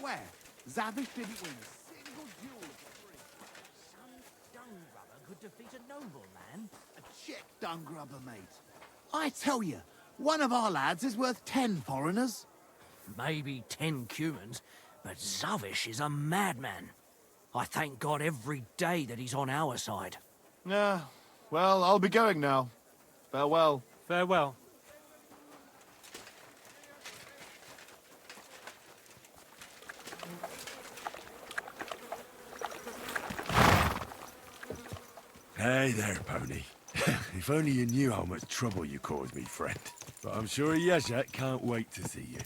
swear, Zavish didn't win a single duel. Some dung grubber could defeat a nobleman? A chick dung grubber, mate. I tell you, one of our lads is worth 10 foreigners. Maybe 10 Cumans, but Zavish is a madman. I thank God every day that he's on our side. Yeah, well, I'll be going now. Farewell. Farewell. Hey there, pony. If only you knew how much trouble you caused me, friend. But I'm sure Yezhet can't wait to see you.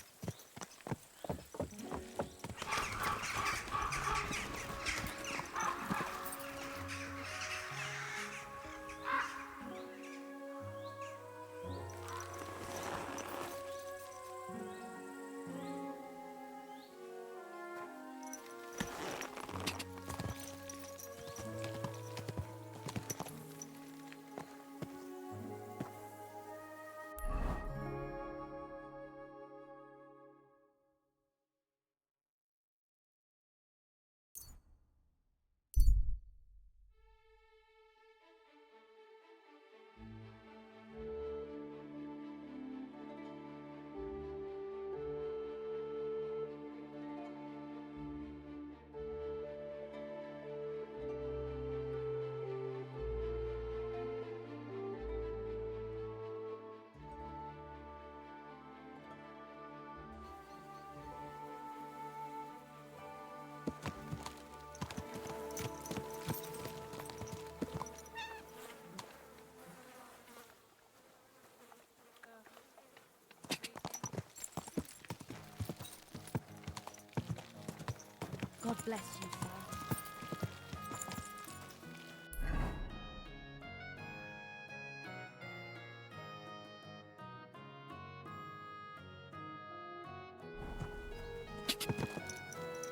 God bless you, sir.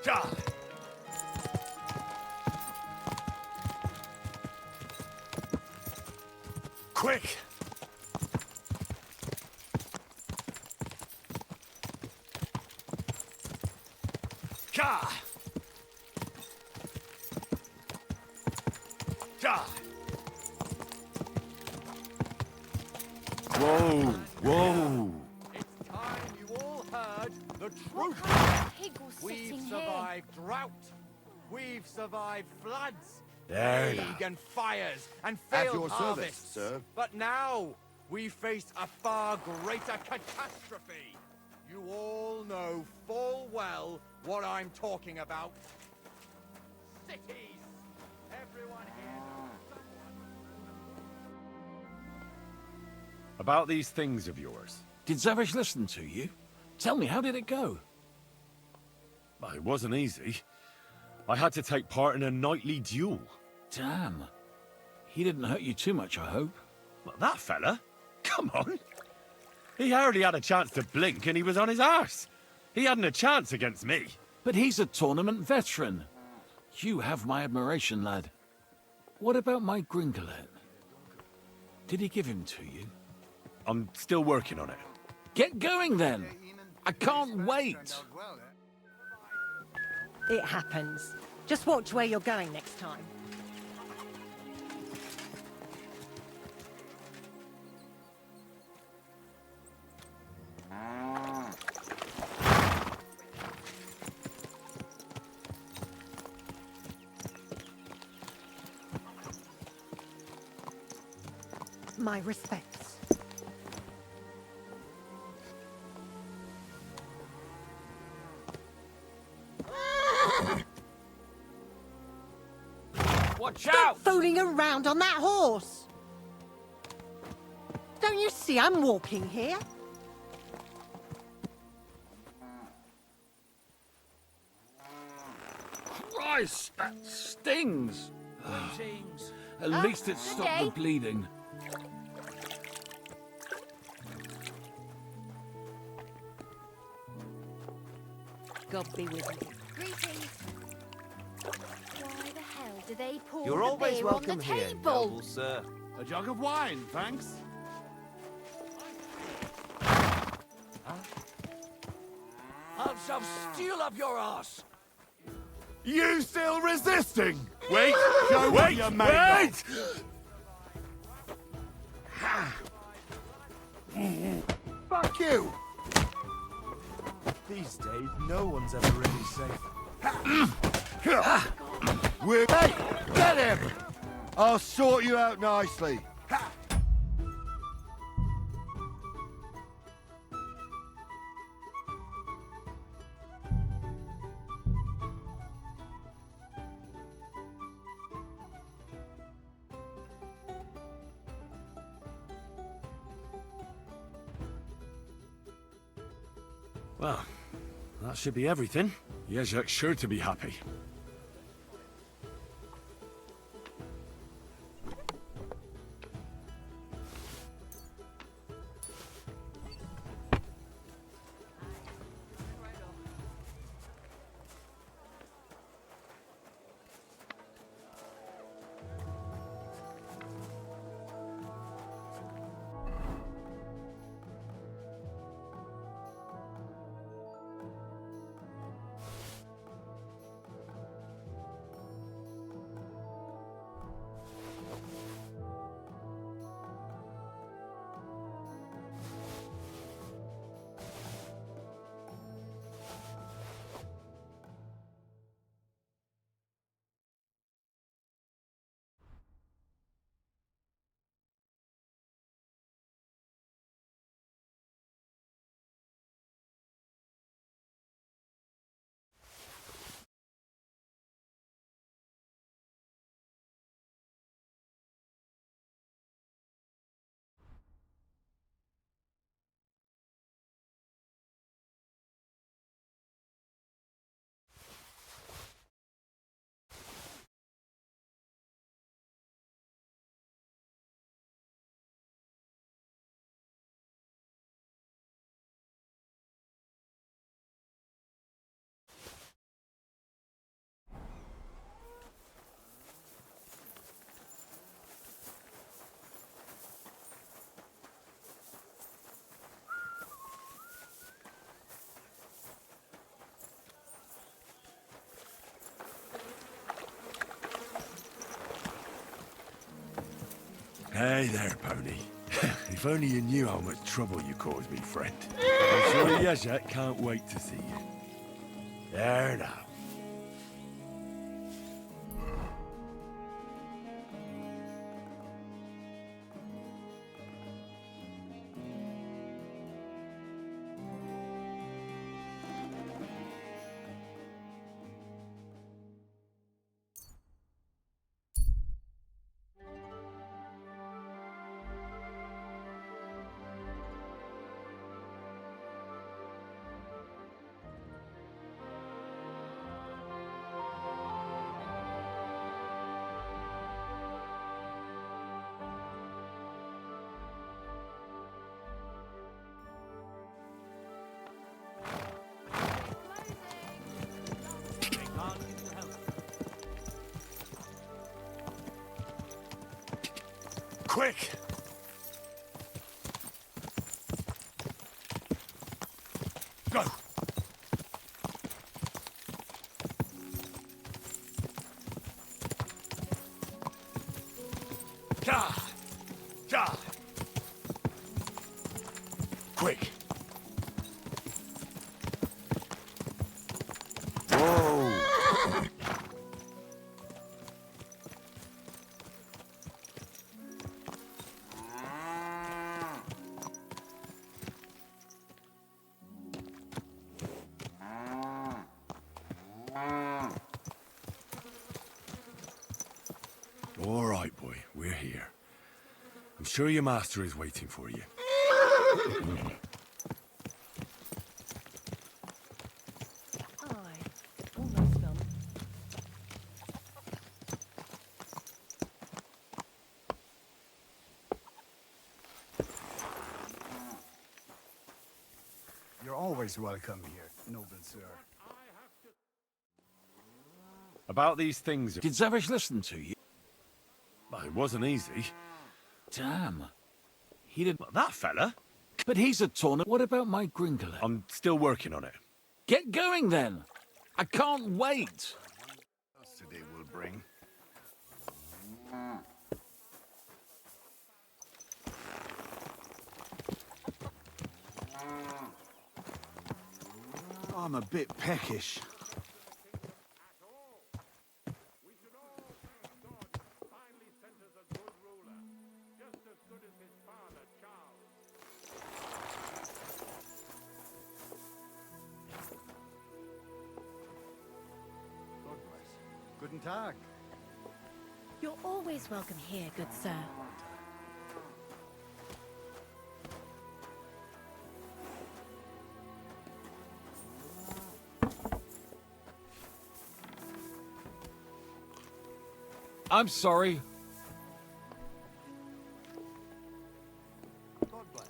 Charlie! Quick! Cha! Cha! Whoa! Whoa! It's time you all heard the What truth. kind of pig was We've sitting here? survived drought. We've survived floods, There plague now. and fires, and At failed your service, harvests. sir. But now we face a far greater catastrophe. You all know full well what I'm talking about. Cities. Everyone here knows About these things of yours. Did Zavish listen to you? Tell me, how did it go? Well, it wasn't easy. I had to take part in a nightly duel. Damn. He didn't hurt you too much, I hope. Well, that fella? Come on. He hardly had a chance to blink and he was on his arse. He hadn't a chance against me. But he's a tournament veteran. You have my admiration, lad. What about my Gringolet? Did he give him to you? I'm still working on it. Get going then! I can't wait! It happens. Just watch where you're going next time. My respects. Watch Stop out! fooling around on that horse! Don't you see I'm walking here? Christ, that stings! Greetings. At least it stopped the bleeding. God be with you. Greetings. Why the hell do they pour You're the always beer welcome on the here, table? noble sir. A jug of wine, thanks. I'll shove steel up your ass. You still resisting? Wait! Show what you're made Wait! of. Fuck you! These days, no one's ever really safe. Hey, get him! I'll sort you out nicely. Well, that should be everything. Yezek's sure to be happy. Hey there, pony. If only you knew how much trouble you caused me, friend. I'm sure Yezek can't wait to see you. There now. Quick! Go! Ja! Ja! Quick! Whoa! All right, boy, we're here. I'm sure your master is waiting for you. Aye, almost done. You're always welcome here, noble sir. About these things, Did Zavish listen to you? well, it wasn't easy. Damn. He did. Well, that fella? But he's a tournament. What about my Gringolet? I'm still working on it. Get going then. I can't wait. Today will bring. I'm a bit peckish. Guten Tag. You're always welcome here, good sir. I'm sorry. God bless.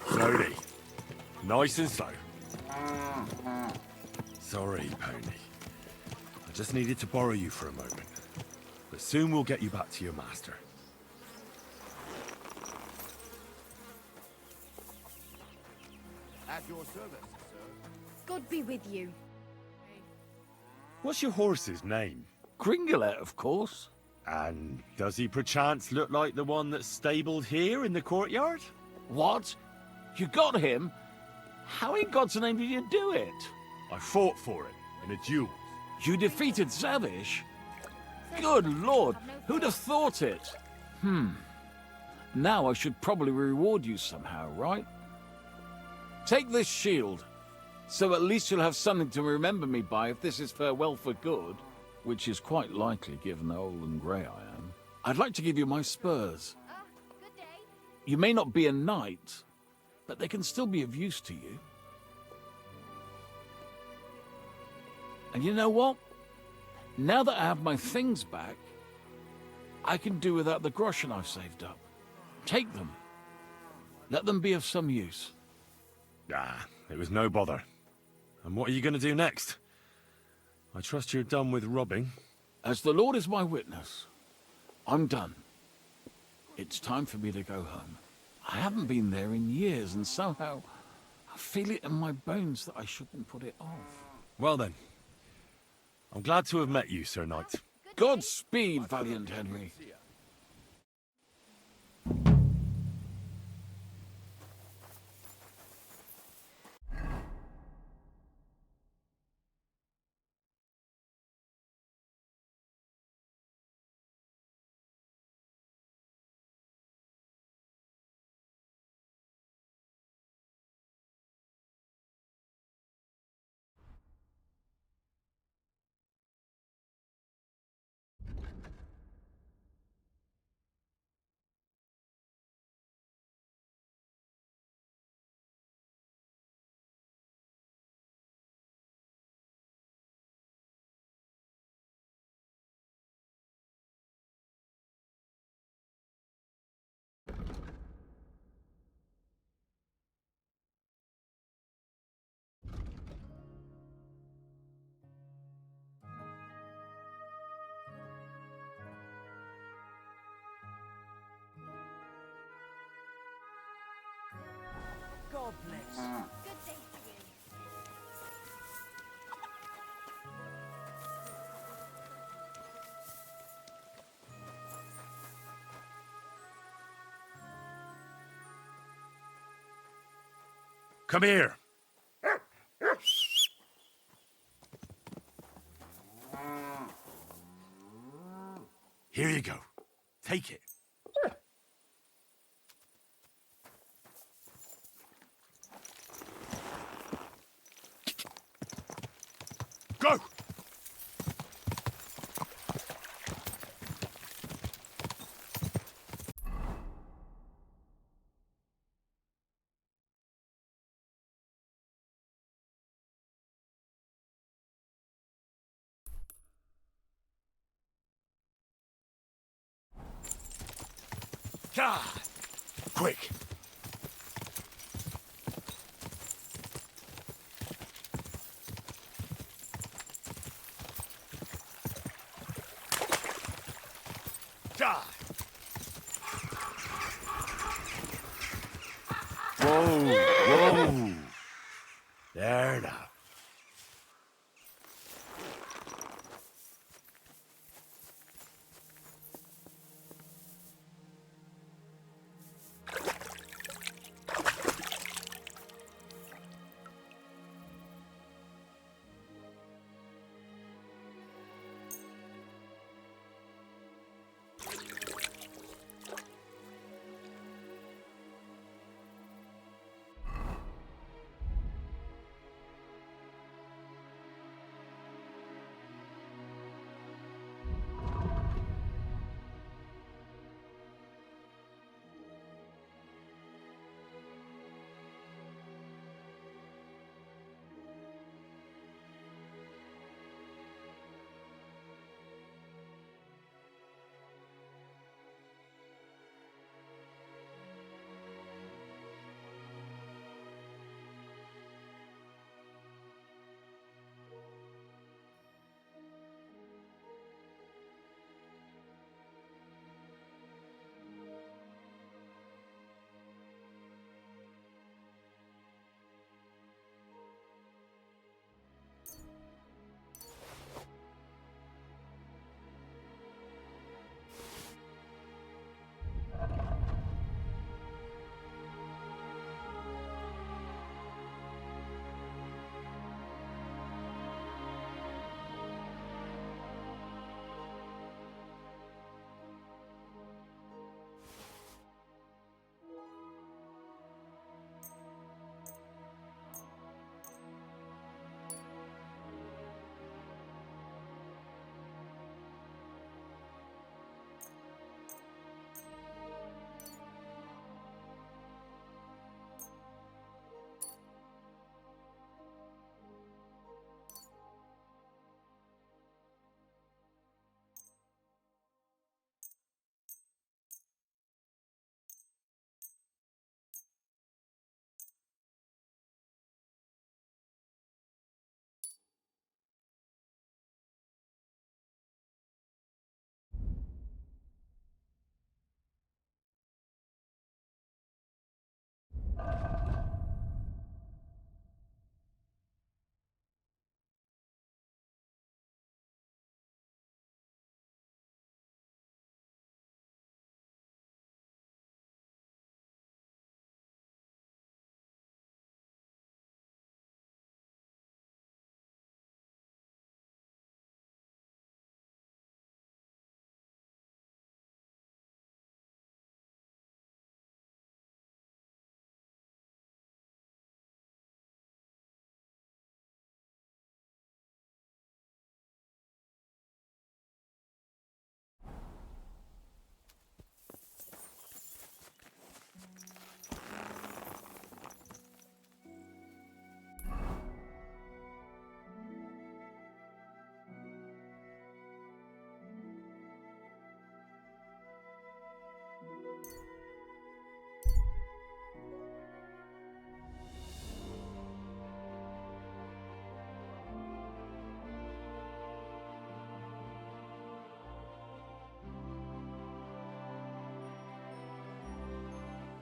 Slowly. Nice and slow. Sorry, Pony. I just needed to borrow you for a moment. But soon we'll get you back to your master. At your service, sir. God be with you. What's your horse's name? Gringolet, of course. And does he perchance look like the one that's stabled here in the courtyard? What? You got him? How in God's name did you do it? I fought for him in a duel. You defeated Zavish? Good Lord, who'd have thought it? Now I should probably reward you somehow, right? Take this shield, so at least you'll have something to remember me by if this is farewell for good, which is quite likely given how old and grey I am. I'd like to give you my spurs. Good day. You may not be a knight, but they can still be of use to you. And you know what? Now that I have my things back, I can do without the groschen I've saved up. Take them. Let them be of some use. Ah, it was no bother. And what are you going to do next? I trust you're done with robbing. As the Lord is my witness, I'm done. It's time for me to go home. I haven't been there in years, and somehow I feel it in my bones that I shouldn't put it off. Well then, I'm glad to have met you, Sir Knight. Godspeed, valiant Henry. God bless. Good day to you. Come here. Here you go. Take it. Go! God! Quick! Die! Whoa, whoa. There now.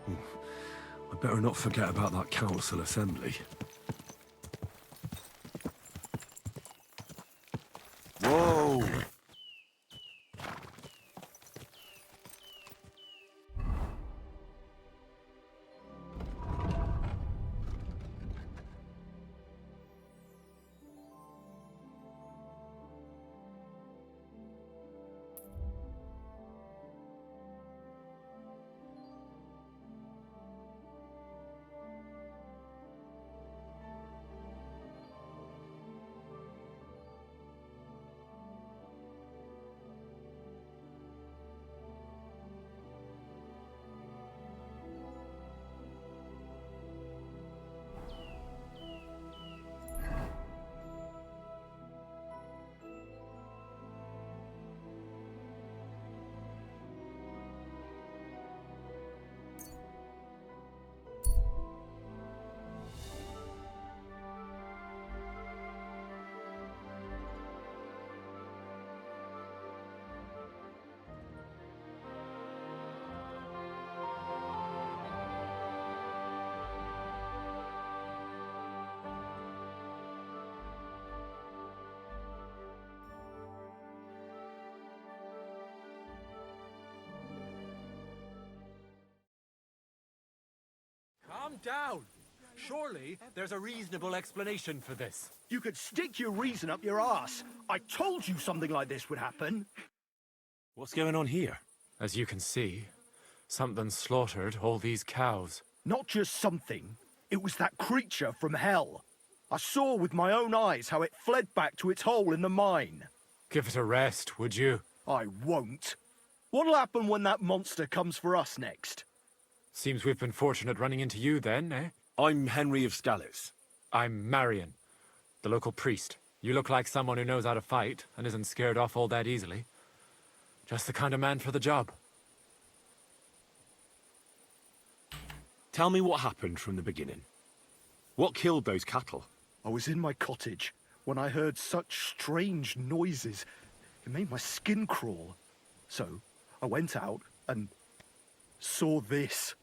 I better not forget about that council assembly. Whoa! down. Surely there's a reasonable explanation for this. You could stick your reason up your arse. I told you something like this would happen. What's going on here? As you can see, something slaughtered all these cows. Not just something. It was that creature from hell. I saw with my own eyes how it fled back to its hole in the mine. Give it a rest, would you? I won't. What'll happen when that monster comes for us next? Seems we've been fortunate running into you then, eh? I'm Henry of Skalitz. I'm Marion, the local priest. You look like someone who knows how to fight and isn't scared off all that easily. Just the kind of man for the job. Tell me what happened from the beginning. What killed those cattle? I was in my cottage when I heard such strange noises. It made my skin crawl. So I went out and saw this.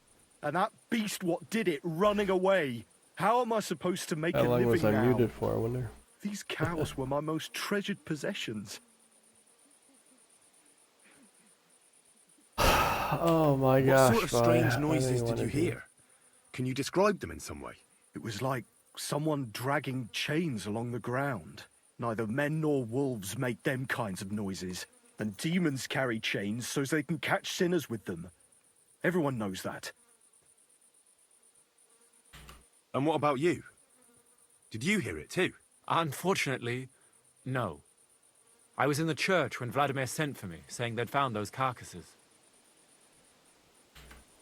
And that beast what did it running away. How am I supposed to make a living now? How long was I muted for, I wonder? These cows were my most treasured possessions. Oh my gosh. What sort of strange noises did you hear? Can you describe them in some way? It was like someone dragging chains along the ground. Neither men nor wolves make them kinds of noises. And demons carry chains so they can catch sinners with them. Everyone knows that. And what about you? Did you hear it too? Unfortunately, no. I was in the church when Vladimir sent for me, saying they'd found those carcasses.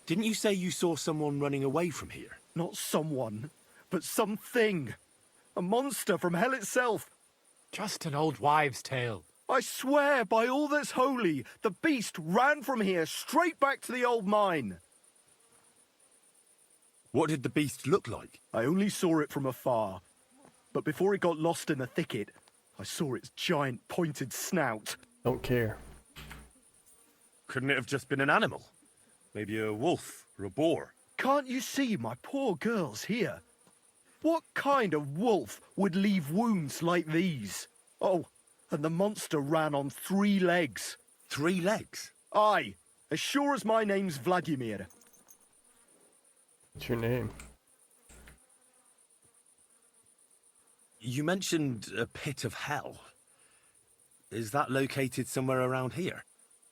Didn't you say you saw someone running away from here? Not someone, but something. A monster from hell itself. Just an old wives' tale. I swear by all that's holy, the beast ran from here straight back to the old mine. What did the beast look like? I only saw it from afar. But before it got lost in the thicket, I saw its giant pointed snout. Don't care. Couldn't it have just been an animal? Maybe a wolf or a boar? Can't you see my poor girls here? What kind of wolf would leave wounds like these? Oh, and the monster ran on 3 legs. 3 legs? Aye, as sure as my name's Vladimir. What's your name? You mentioned a pit of hell. Is that located somewhere around here?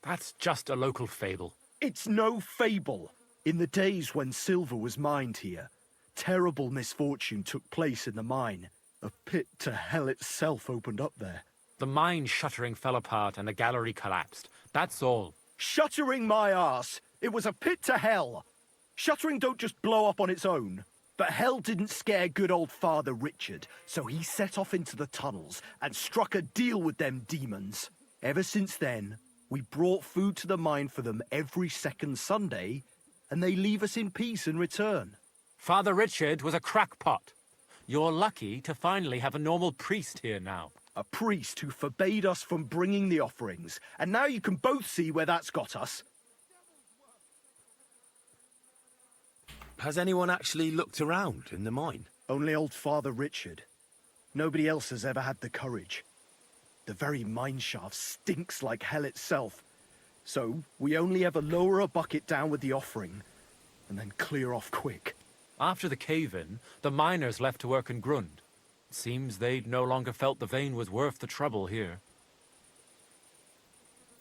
That's just a local fable. It's no fable. In the days when silver was mined here, terrible misfortune took place in the mine. A pit to hell itself opened up there. The mine shuttering fell apart and the gallery collapsed. That's all. Shuttering my arse! It was a pit to hell! Shuttering don't just blow up on its own. But hell didn't scare good old Father Richard, so he set off into the tunnels and struck a deal with them demons. Ever since then, we brought food to the mine for them every second Sunday, and they leave us in peace in return. Father Richard was a crackpot. You're lucky to finally have a normal priest here now. A priest who forbade us from bringing the offerings, and now you can both see where that's got us. Has anyone actually looked around in the mine? Only old Father Richard. Nobody else has ever had the courage. The very mine shaft stinks like hell itself. So we only ever lower a bucket down with the offering, and then clear off quick. After the cave-in, the miners left to work in Grund. It seems they'd no longer felt the vein was worth the trouble here.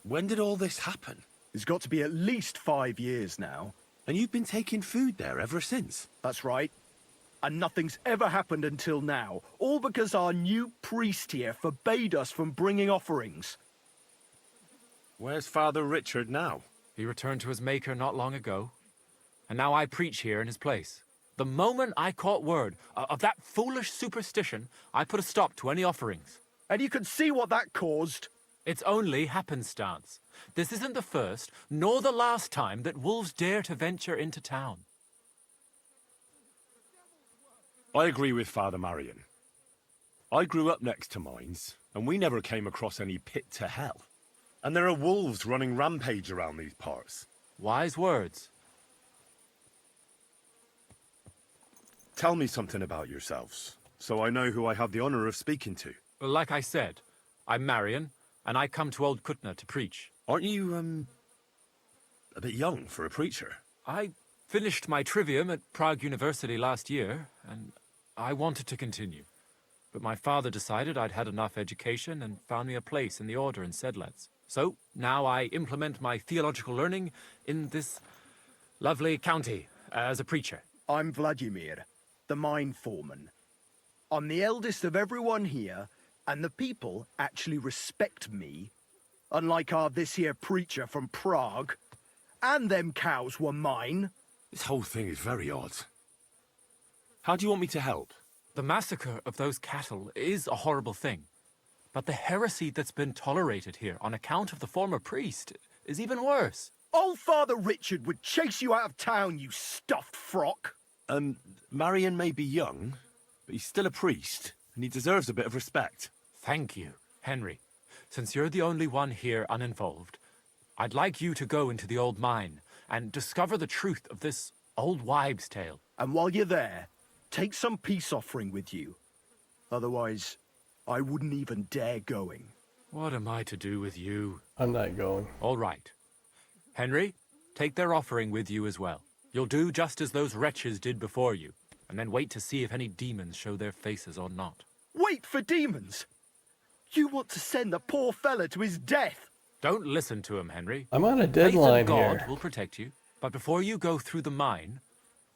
When did all this happen? It's got to be at least 5 years now. And you've been taking food there ever since? That's right. And nothing's ever happened until now. All because our new priest here forbade us from bringing offerings. Where's Father Richard now? He returned to his maker not long ago. And now I preach here in his place. The moment I caught word of that foolish superstition, I put a stop to any offerings. And you can see what that caused. It's only happenstance. This isn't the first, nor the last time that wolves dare to venture into town. I agree with Father Marion. I grew up next to mines, and we never came across any pit to hell. And there are wolves running rampage around these parts. Wise words. Tell me something about yourselves, so I know who I have the honor of speaking to. Like I said, I'm Marion, and I come to Old Kutna to preach. Aren't you, a bit young for a preacher? I Finished my trivium at Prague University last year, and I wanted to continue. But my father decided I'd had enough education and found me a place in the order in Sedlets. So now I implement my theological learning in this lovely county as a preacher. I'm Vladimir, the mine foreman. I'm the eldest of everyone here, and the people actually respect me, unlike our this here preacher from Prague. And them cows were mine. This whole thing is very odd. How do you want me to help? The massacre of those cattle is a horrible thing. But the heresy that's been tolerated here on account of the former priest is even worse. Old Father Richard would chase you out of town, you stuffed frock. Marion may be young, but he's still a priest, and he deserves a bit of respect. Thank you, Henry. Since you're the only one here uninvolved, I'd like you to go into the old mine and discover the truth of this old wives' tale. And while you're there, take some peace offering with you. Otherwise, I wouldn't even dare going. What am I to do with you? I'm not going. All right. Henry, take their offering with you as well. You'll do just as those wretches did before you, and then wait to see if any demons show their faces or not. Wait for demons? You want to send the poor fella to his death? Don't listen to him, Henry. I'm on a Faith deadline in God here. will protect you, but before you go through the mine,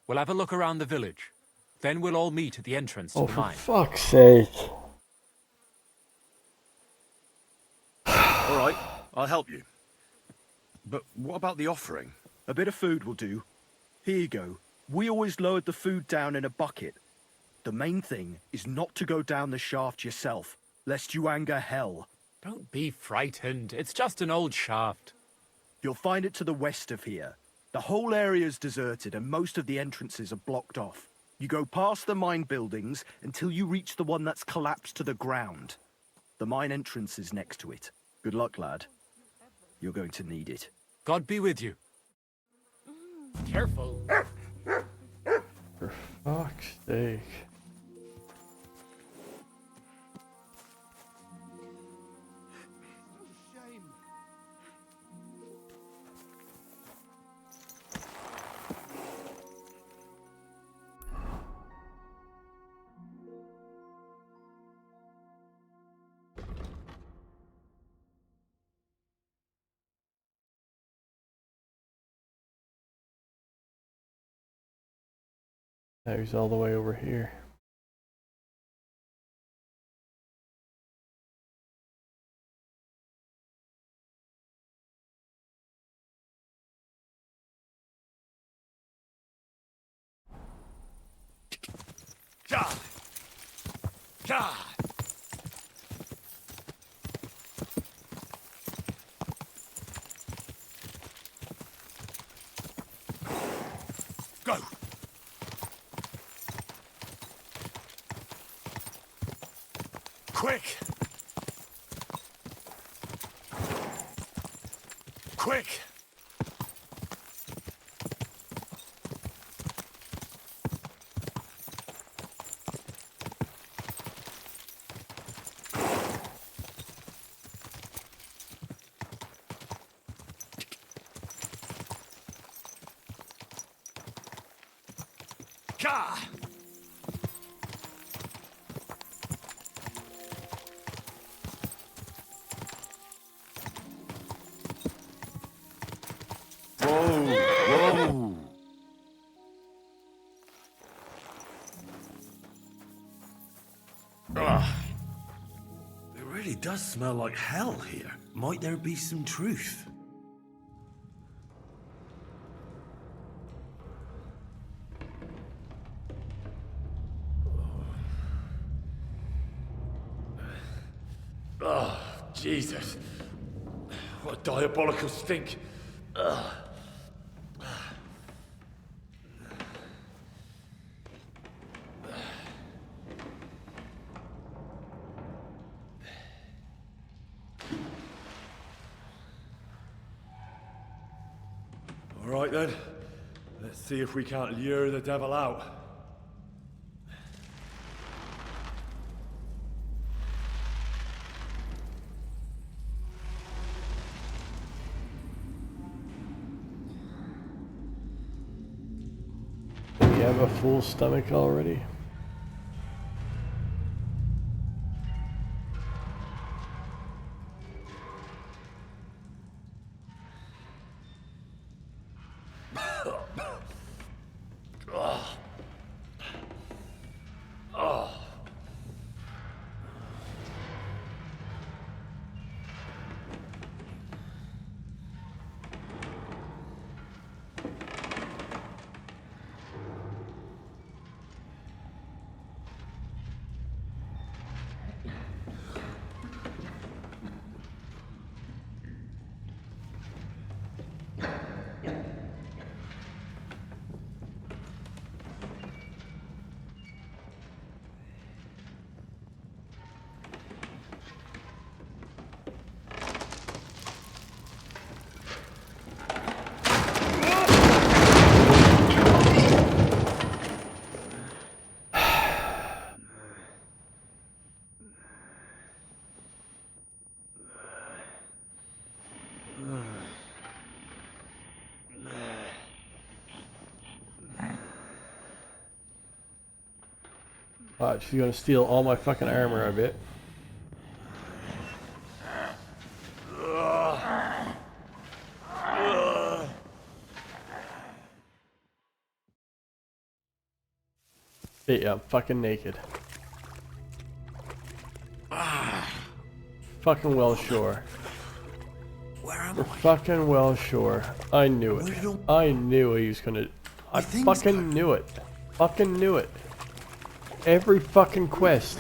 we'll have a look around the village. Then we'll all meet at the entrance to Oh, the for mine. fuck's sake. All right, I'll help you. But what about the offering? A bit of food will do. Here you go. We always lowered the food down in a bucket. The main thing is not to go down the shaft yourself, lest you anger hell. Don't be frightened. It's just an old shaft. You'll find it to the west of here. The whole area's deserted and most of the entrances are blocked off. You go past the mine buildings until you reach the one that's collapsed to the ground. The mine entrance is next to it. Good luck, lad. You're going to need it. God be with you. Careful. For fuck's sake. Now he's all the way over here. God! God! Go! Quick! Quick! Gah! Whoa! Ugh. It really does smell like hell here. Might there be some truth? Oh, Jesus. What a diabolical stink. Ugh. All right then. Let's see if we can't lure the devil out. You have a full stomach already? Alright, she's gonna steal all my fucking armor, I bet. Yeah, I'm fucking naked. Fucking well sure. Where am We're fucking well sure. I knew it. I knew he was gonna... I fucking knew it. Fucking knew it. Every fucking quest.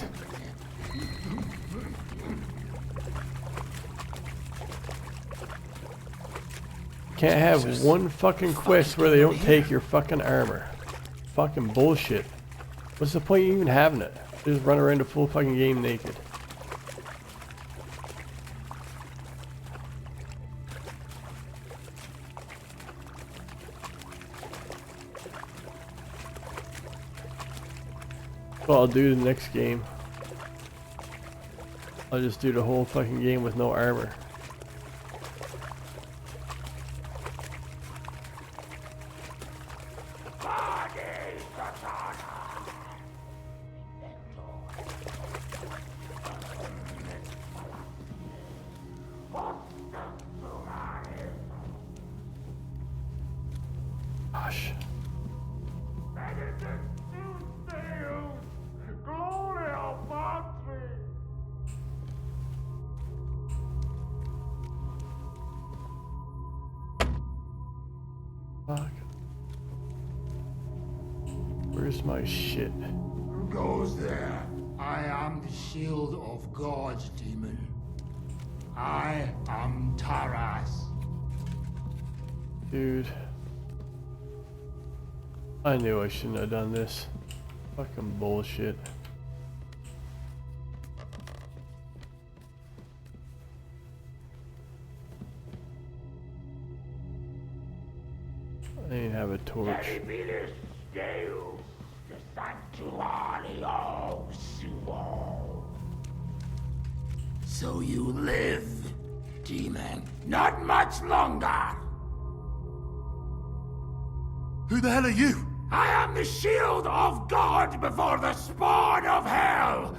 Can't have one fucking quest where they don't take your fucking armor. Fucking bullshit. What's the point of even having it? Just run around the full fucking game naked. Well, I'll do the next game. I'll just do the whole fucking game with no armor. Gosh. Fuck. Where's my shit? Who goes there? I am the shield of God, demon. I am Taras. Dude. I knew I shouldn't have done this. Fucking bullshit. I didn't have a torch. So you live, demon. Not much longer. Who the hell are you? I am the shield of God before the spawn of hell.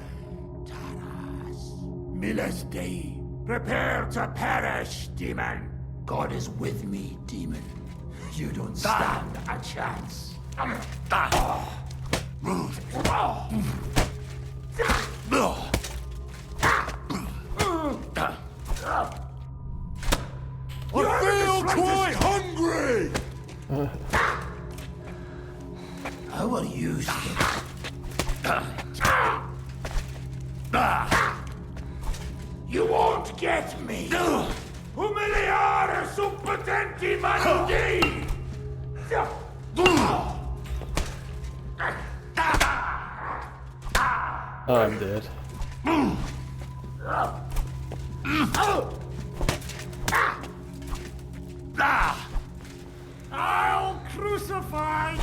Taras, Miles Dei, prepare to perish, demon. God is with me, demon. You don't stand a chance. I feel quite hungry! How will you You won't get me! Humiliare sub potenti mandi! Oh, I'm dead. I'll crucify!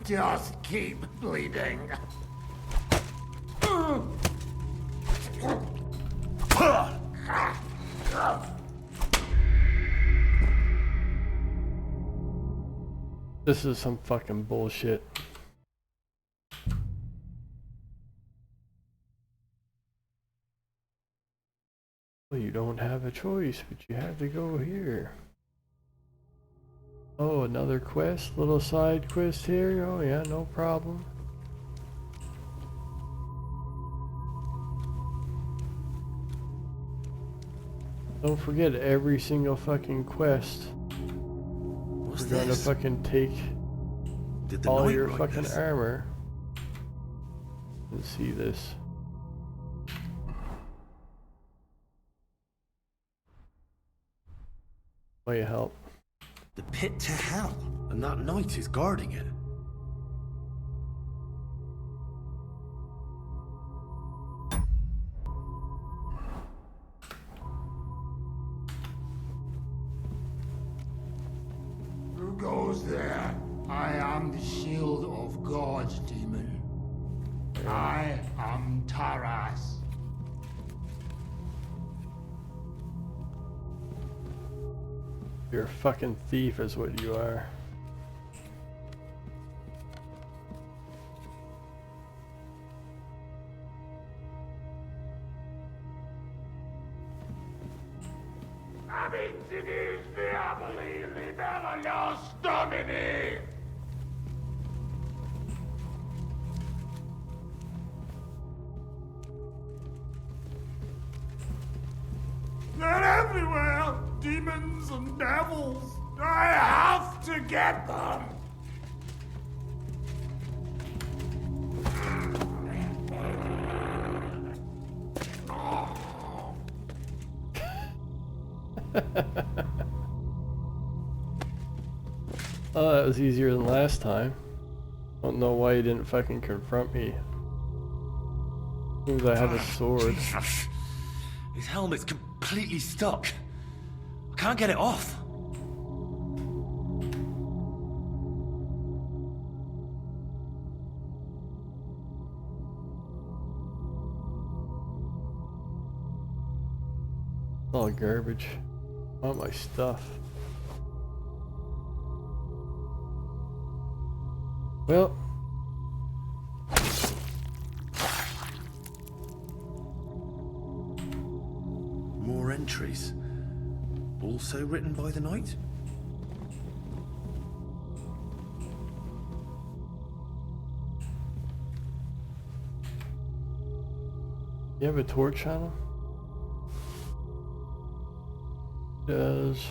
Just keep bleeding. This is some fucking bullshit. Well, you don't have a choice, but you have to go here. Oh, another quest, little side quest here. Oh yeah, no problem. Don't forget every single fucking quest. What's We're gonna this? fucking take Did the all knight your write fucking this? armor and see this. Will you help? The pit to hell, and that knight is guarding it. Who goes there? I am the shield of God, demon. I am Taras. You're a fucking thief is what you are. Abitinis diaboli libella nos domini! They're everywhere! Demons and devils! I have to get them! Oh, that was easier than last time. Don't know why you didn't fucking confront me. As soon as I had a sword. Jesus. His helmet's completely stuck. I can't get it off. All garbage. All my stuff. Well. More entries. Also written by the knight? You have a torch on him? Does.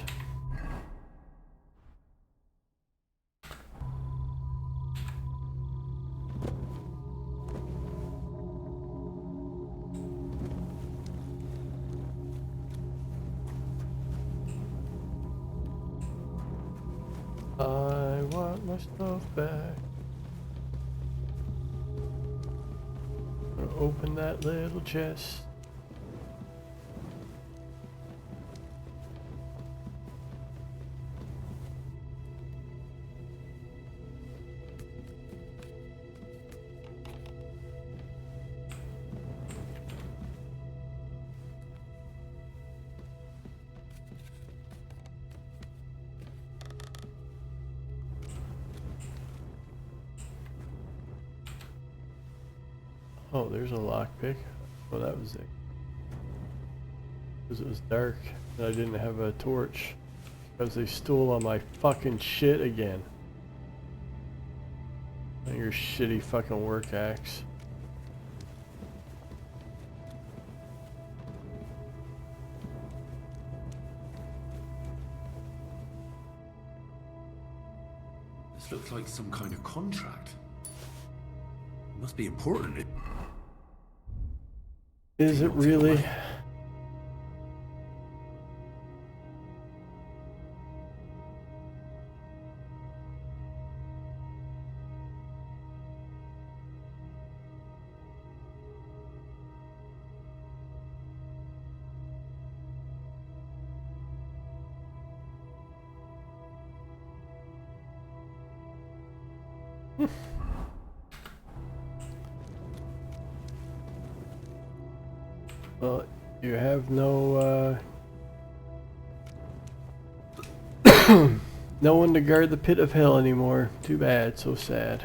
I want my stuff back. I'm gonna open that little chest. Oh, there's a lockpick. Oh, that was it. Because it was dark and I didn't have a torch. Because they stole all my fucking shit again. And your shitty fucking work axe. This looks like some kind of contract. It must be important. Is it really? Well, you have no, No one to guard the pit of hell anymore. Too bad, so sad.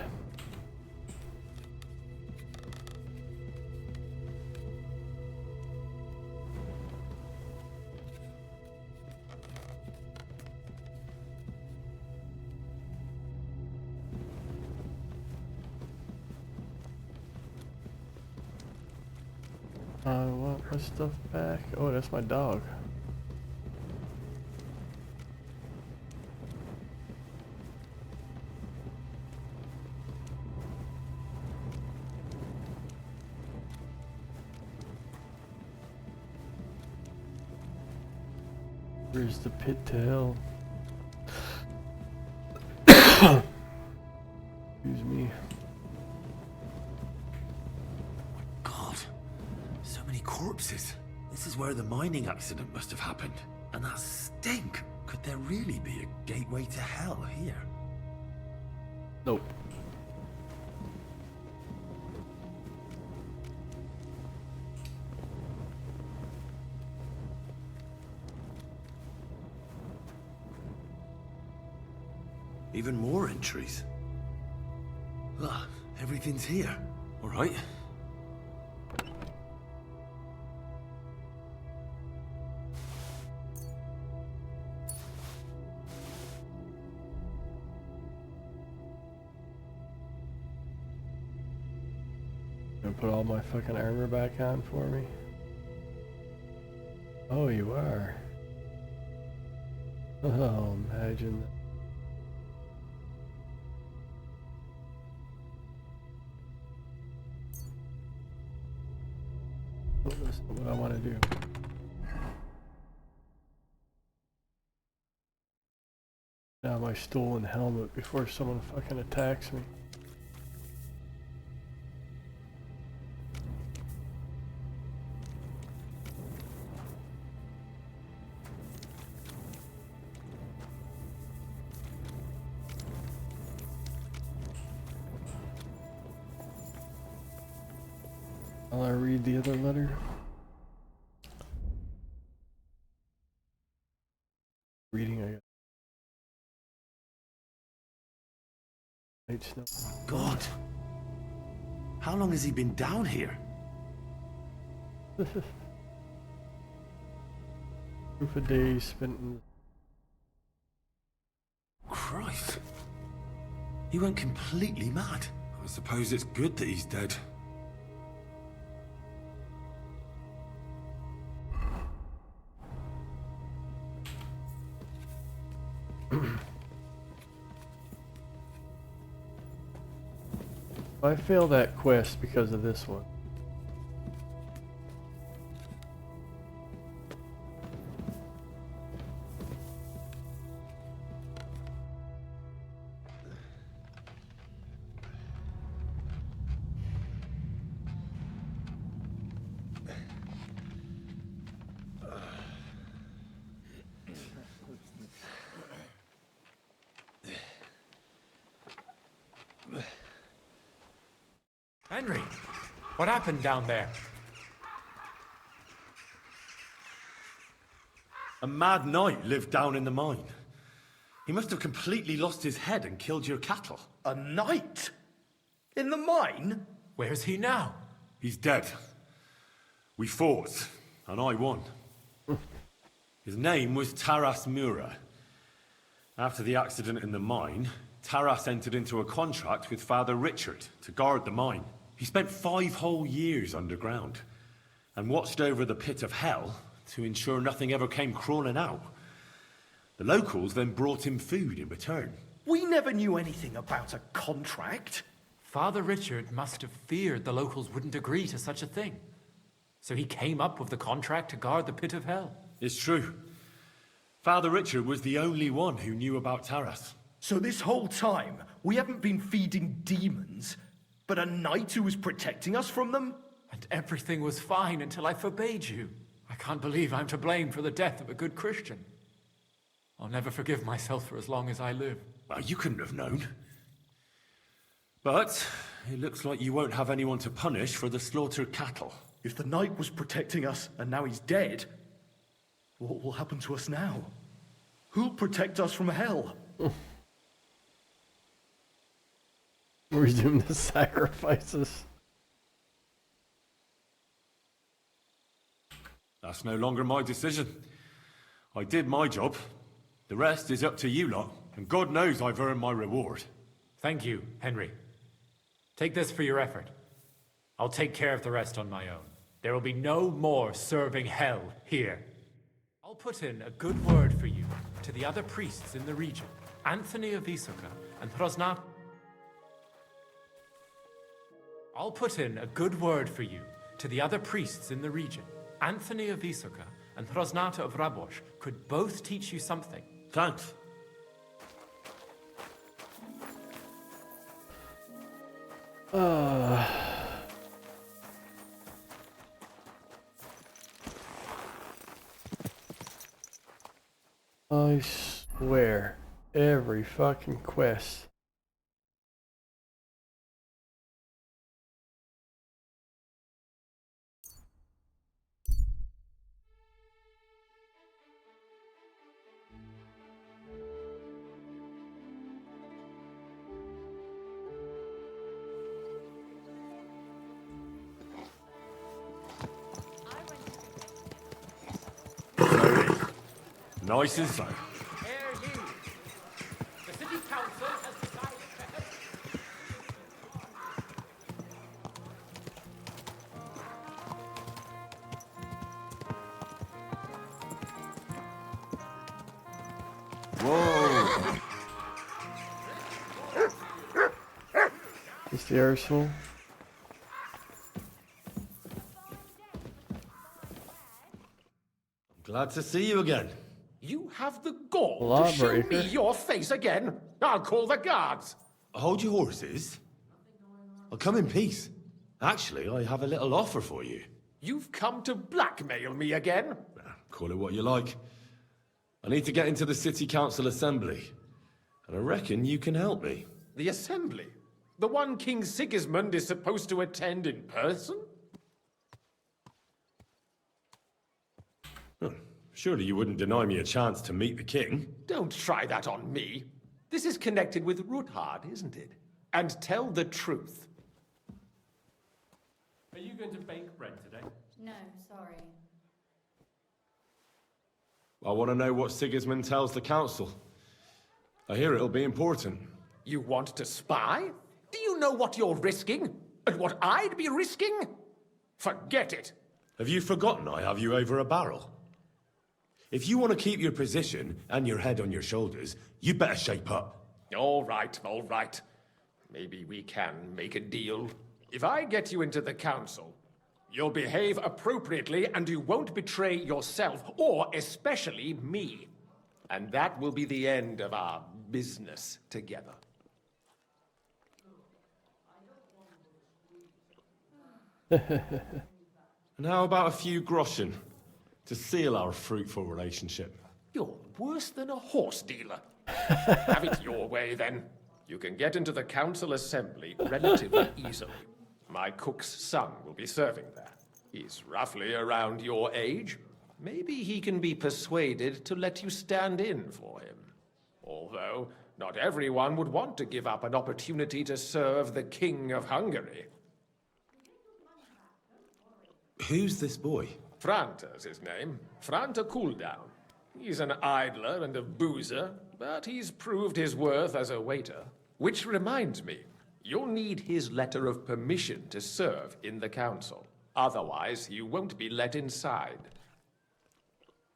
I want my stuff back. Oh, that's my dog. Where's the pit to hell? Excuse me. God, so many corpses. This is where the mining accident must have happened. And that stink. Could there really be a gateway to hell here? Nope. Even more entries. Ah, everything's here. All right. Gonna put all my fucking armor back on for me. Oh, you are. Oh, imagine that. That's not what I want to do. Now my stolen helmet before someone fucking attacks me. I'll read the other letter. Reading, I got night snow. God! How long has he been down here? Proof of days spent in... Christ! He went completely mad. I suppose it's good that he's dead. I failed that quest because of this one. Henry, what happened down there? A mad knight lived down in the mine. He must have completely lost his head and killed your cattle. A knight? In the mine? Where's he now? He's dead. We fought, and I won. His name was Taras Mura. After the accident in the mine, Taras entered into a contract with Father Richard to guard the mine. He spent 5 whole years underground and watched over the pit of hell to ensure nothing ever came crawling out. The locals then brought him food in return. We never knew anything about a contract. Father Richard must have feared the locals wouldn't agree to such a thing. So he came up with the contract to guard the pit of hell. It's true. Father Richard was the only one who knew about Taras. So this whole time, we haven't been feeding demons, but a knight who was protecting us from them? And everything was fine until I forbade you. I can't believe I'm to blame for the death of a good Christian. I'll never forgive myself for as long as I live. Well, you couldn't have known. But it looks like you won't have anyone to punish for the slaughtered cattle. If the knight was protecting us and now he's dead, what will happen to us now? Who'll protect us from hell? Resume the sacrifices. That's no longer my decision. I did my job. The rest is up to you lot, and God knows I've earned my reward. Thank you, Henry. Take this for your effort. I'll take care of the rest on my own. There will be no more serving hell here. I'll put in a good word for you to the other priests in the region, Anthony of Isoka and Hrosnat. I'll put in a good word for you to the other priests in the region. Anthony of Isoka and Hrosnata of Rabosh could both teach you something. Thanks. I swear, every fucking quest. Nice and so. The city council has decided Whoa! Is the arsenal? Glad to see you again. You have the gall to Lawbreaker. show me your face again? I'll call the guards. Hold your horses. I'll come in peace. Actually, I have a little offer for you. You've come to blackmail me again? Call it what you like. I need to get into the city council assembly, and I reckon you can help me. The assembly? The one King Sigismund is supposed to attend in person? Surely you wouldn't deny me a chance to meet the king? Don't try that on me. This is connected with Ruthard, isn't it? And tell the truth. Are you going to bake bread today? No, sorry. I want to know what Sigismund tells the council. I hear it'll be important. You want to spy? Do you know what you're risking? And what I'd be risking? Forget it. Have you forgotten I have you over a barrel? If you want to keep your position and your head on your shoulders, you better shape up. All right, all right. Maybe we can make a deal. If I get you into the council, you'll behave appropriately and you won't betray yourself, or especially me. And that will be the end of our business together. And how about a few groschen to seal our fruitful relationship? You're worse than a horse dealer. Have it your way, then. You can get into the council assembly relatively easily. My cook's son will be serving there. He's roughly around your age. Maybe he can be persuaded to let you stand in for him. Although, not everyone would want to give up an opportunity to serve the King of Hungary. Who's this boy? Franta's his name. Franta Cooldown. He's an idler and a boozer, but he's proved his worth as a waiter. Which reminds me, you'll need his letter of permission to serve in the council. Otherwise, you won't be let inside.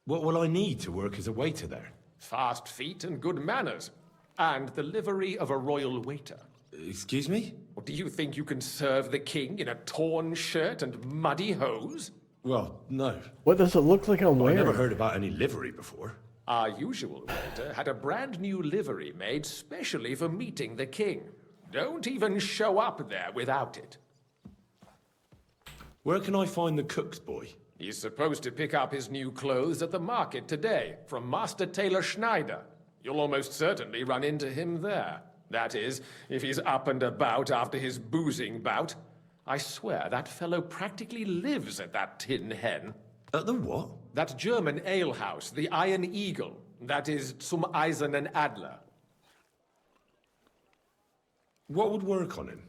What will I need to work as a waiter there? Fast feet and good manners. And the livery of a royal waiter. Excuse me? Or do you think you can serve the king in a torn shirt and muddy hose? Well, no. What does it look like I'm I wearing? never heard about any livery before. Our usual waiter had a brand new livery made specially for meeting the king. Don't even show up there without it. Where can I find the cook's boy? He's supposed to pick up his new clothes at the market today from Master Tailor Schneider. You'll almost certainly run into him there. That is, if he's up and about after his boozing bout. I swear that fellow practically lives at that Tin Hen. At the what? That German alehouse, the Iron Eagle. That is, zum Eisernen Adler. What would work on him?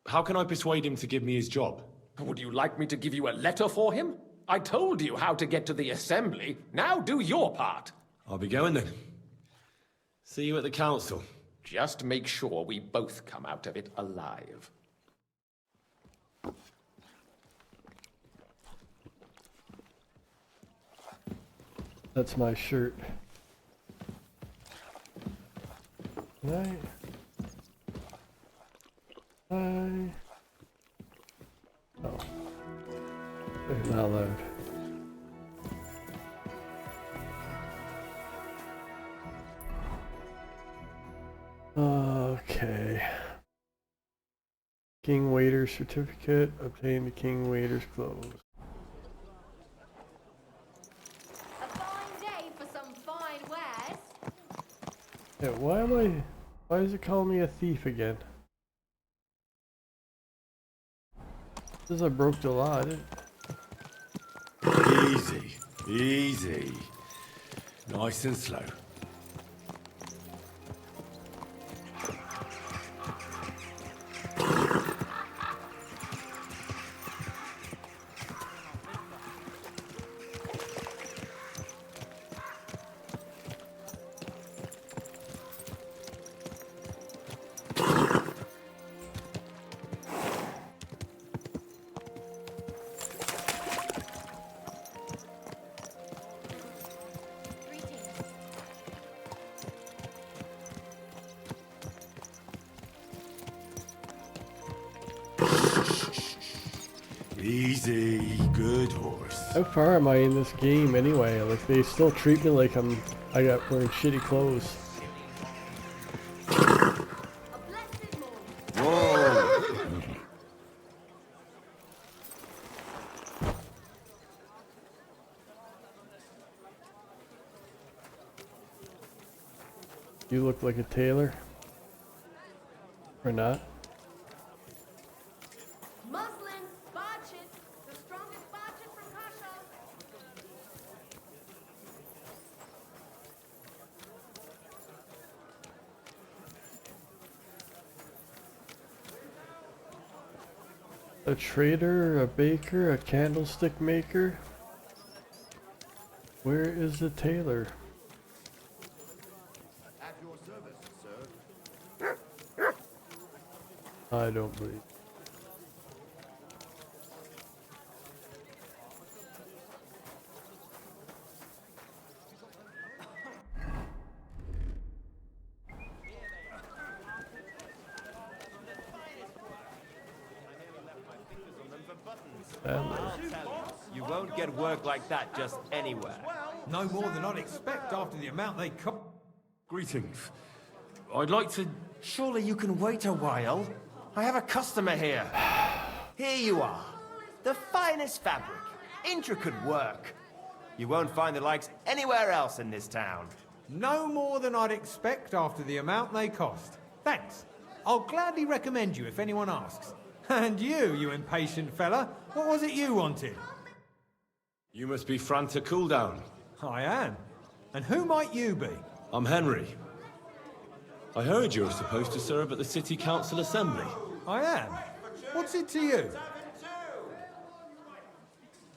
How can I persuade him to give me his job? Would you like me to give you a letter for him? I told you how to get to the assembly. Now do your part. I'll be going then. See you at the council. Just make sure we both come out of it alive. That's my shirt. Right. Oh. They're not allowed. Okay. King Waiter certificate. Obtain the King Waiter's clothes. A fine day for some fine wares. Yeah, why is it calling me a thief again? Since I broke the law, I didn't. Easy, easy. Nice and slow. Easy, good horse. How far am I in this game anyway? Like, they still treat me like I got wearing shitty clothes. Whoa! You look like a tailor. Or not? Muslin, Barchet, the strongest Barchet from Kasha. A trader, a baker, a candlestick maker? Where is the tailor? At your service, sir. I don't believe. You won't get work like that just anywhere. No more than I'd expect after the amount they cut. Greetings. I'd like to... Surely you can wait a while. I have a customer here. Here you are. The finest fabric. Intricate work. You won't find the likes anywhere else in this town. No more than I'd expect after the amount they cost. Thanks. I'll gladly recommend you if anyone asks. And you impatient fella, what was it you wanted? You must be Franta Cooldown. I am. And who might you be? I'm Henry. I heard you were supposed to serve at the City Council Assembly. I am. What's it to you?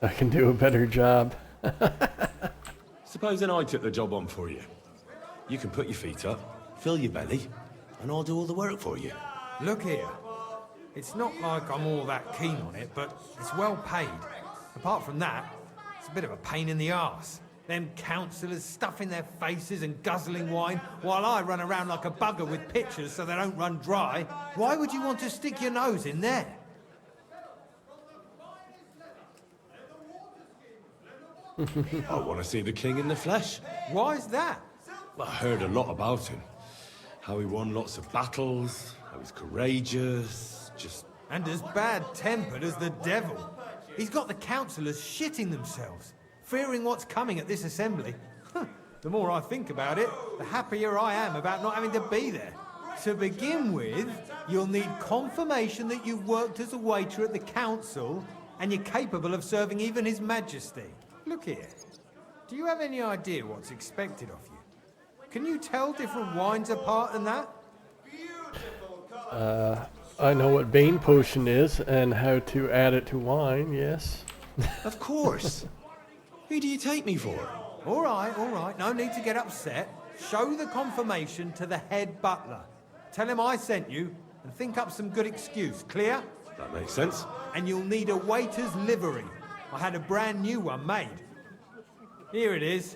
I can do a better job. Supposing I took the job on for you. You can put your feet up, fill your belly, and I'll do all the work for you. Look here. It's not like I'm all that keen on it, but it's well paid. Apart from that, it's a bit of a pain in the arse. Them councillors stuffing their faces and guzzling wine, while I run around like a bugger with pitchers so they don't run dry. Why would you want to stick your nose in there? I want to see the king in the flesh. Why's that? I heard a lot about him. How he won lots of battles, how he's courageous, just... And as bad-tempered as the devil. He's got the councillors shitting themselves, fearing what's coming at this assembly. The more I think about it, the happier I am about not having to be there. To begin with, you'll need confirmation that you've worked as a waiter at the council and you're capable of serving even His Majesty. Look here. Do you have any idea what's expected of you? Can you tell different wines apart and that? I know what Bane Potion is and how to add it to wine, yes. Of course. Who do you take me for? All right. No need to get upset. Show the confirmation to the head butler. Tell him I sent you and think up some good excuse. Clear? That makes sense. And you'll need a waiter's livery. I had a brand new one made. Here it is.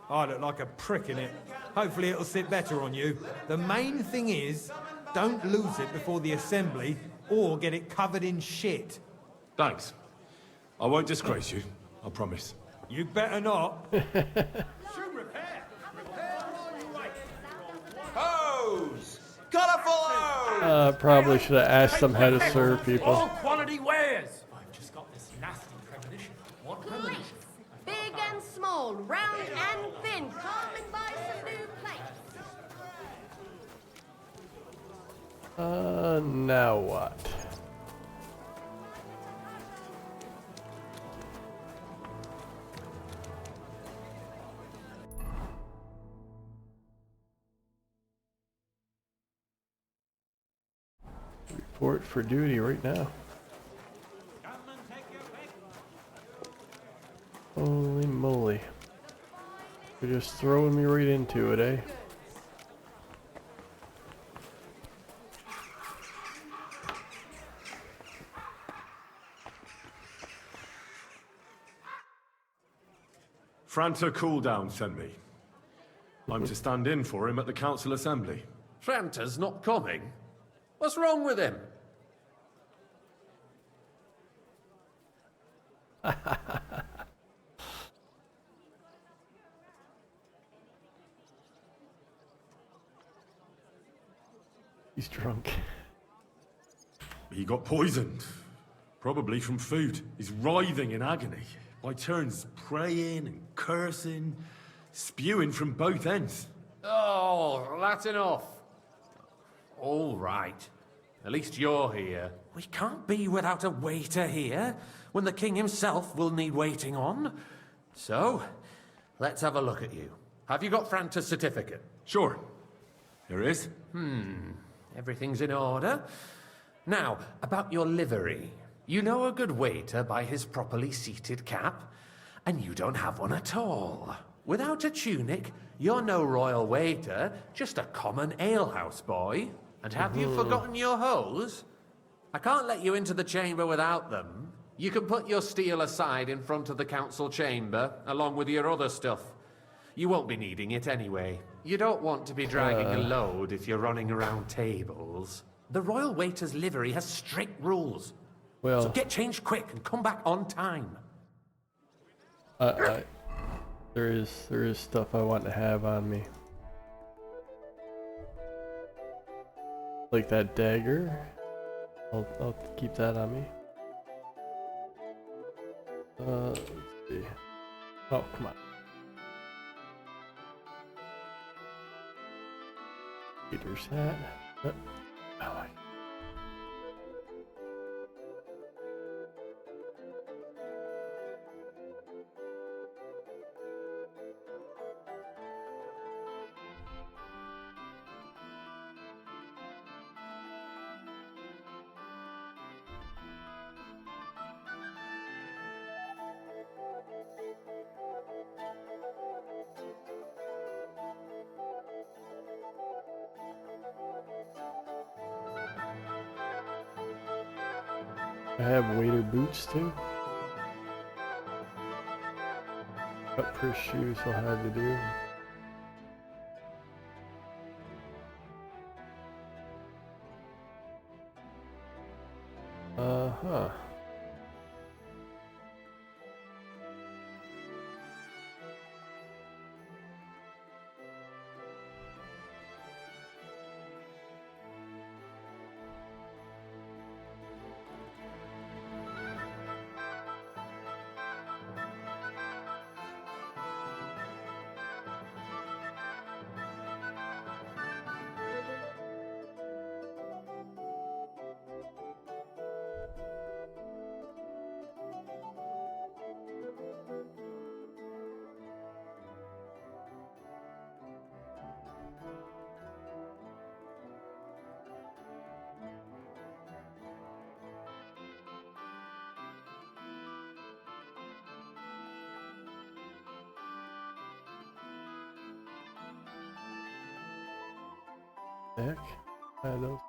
I look like a prick in it. Hopefully it'll sit better on you. The main thing is, don't lose it before the assembly or get it covered in shit. Thanks. I won't disgrace you, I promise. You better not. Hose! Colourful hose! Probably should have asked them how to serve people. All quality wares. I've just got this nasty premonition. What premonition? Big and small, round and thin. Come and buy some new plates. Now what? Report for duty right now. Holy moly. You're just throwing me right into it, eh? Franta Cooldown sent me. I'm to stand in for him at the council assembly. Franta's not coming. What's wrong with him? He's drunk. He got poisoned. Probably from food. He's writhing in agony. By turns praying and cursing, spewing from both ends. Oh, that's enough. All right. At least you're here. We can't be without a waiter here when the king himself will need waiting on. So, let's have a look at you. Have you got Franta's certificate? Sure. Here it is. Everything's in order. Now, about your livery. You know a good waiter by his properly seated cap, and you don't have one at all. Without a tunic, you're no royal waiter, just a common alehouse boy. And have you forgotten your hose? I can't let you into the chamber without them. You can put your steel aside in front of the council chamber, along with your other stuff. You won't be needing it anyway. You don't want to be dragging a load if you're running around tables. The royal waiter's livery has strict rules. Well, so get changed quick and come back on time. there is stuff I want to have on me. Like that dagger. I'll keep that on me. Let's see. Oh, come on. Peter's hat. Oh, my. I have waiter boots too. Cut-press shoes will have to do. Uh-huh. heck? Those.